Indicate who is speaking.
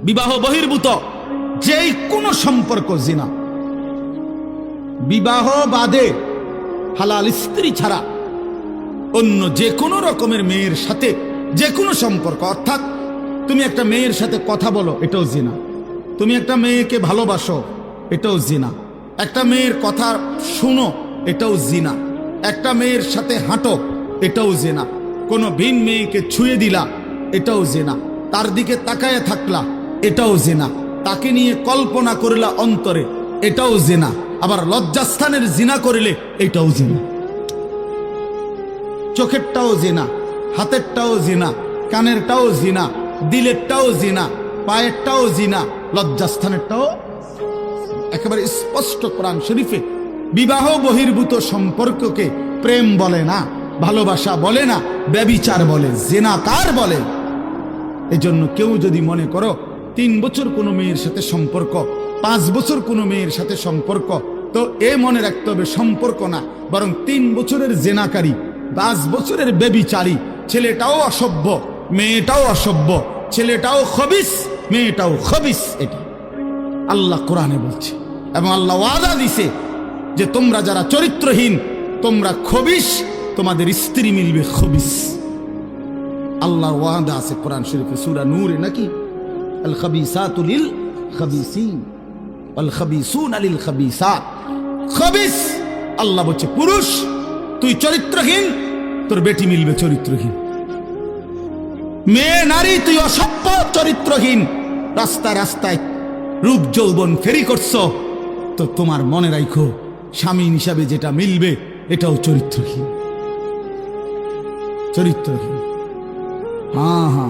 Speaker 1: বিবাহ বহির্ভূত যেই কোনো সম্পর্ক জিনা। বিবাহ বাদে হালাল স্ত্রী ছাড়া অন্য যে কোনো রকমের মেয়ের সাথে যে কোনো সম্পর্ক, অর্থাৎ তুমি একটা মেয়ের সাথে কথা বলো, এটাও জিনা। তুমি একটা মেয়েকে ভালোবাসো, এটাও জিনা। একটা মেয়ের কথা শুনো, এটাও জিনা। একটা মেয়ের সাথে হাঁটো, এটাও জিনা। কোনো ভিন মেয়েকে ছুঁয়ে দিলা, এটাও জিনা। তার দিকে তাকায় থাকলা, এটাও জিনা। তাকে নিয়ে কল্পনা করলা অন্তরে, এটাও জিনা। আবার লজ্জাস্থানের জিনা করলে এটাও জিনা। চোখেরটাও জিনা, হাতেরটাও জিনা, কানেরটাও জিনা, দিলেরটাও জিনা, পায়েরটাও জিনা, লজ্জাস্থানেরটাও। একেবারে স্পষ্ট কোরআন শরীফে বিবাহ বহির্ভূত সম্পর্ককে প্রেম বলে না, ভালোবাসা বলে না, ব্যভিচার বলে, জিনাকার বলে। এজন্য কেউ যদি মনে করো 3 বছর কোনো মেয়ের সাথে সম্পর্ক, 5 বছর কোনো মেয়ের সাথে সম্পর্ক, তো এ মনে রাখতে হবে সম্পর্ক না, বরং 3 বছরের জেনাকারী, 5 বছরের ব্যভিচারী। ছেলেটাও অসভ্য, মেয়েটাও অসভ্য, ছেলেটাও খবিস, মেয়েটাও খবিস। এটা আল্লাহ কোরআনে বলছে, এবং আল্লাহ ওয়াদা দিছে যে তোমরা যারা চরিত্রহীন, তোমরা খবিস, তোমাদের স্ত্রী মিলবে খবিস। আল্লাহর ওয়াদা আছে কোরআন শরীফে, সূরা নূরে নাকি, আল খাবিসাতু লিল খাবিসিন ওয়াল খাবিসুনা লিল খাবিসাত। খবিস আল্লাহ বলছে পুরুষ তুই চরিত্রহীন, তোর বেটি মিলবে চরিত্রহীন। মেয়ে নারী তুই অসভ্য চরিত্রহীন, রাস্তায় রাস্তায় রূপ যৌবন ফেরি করছো, তো তোমার মনে রাখো স্বামী হিসাবে যেটা মিলবে এটাও চরিত্রহীন। চরিত্রহীন। হ্যাঁ হ্যাঁ।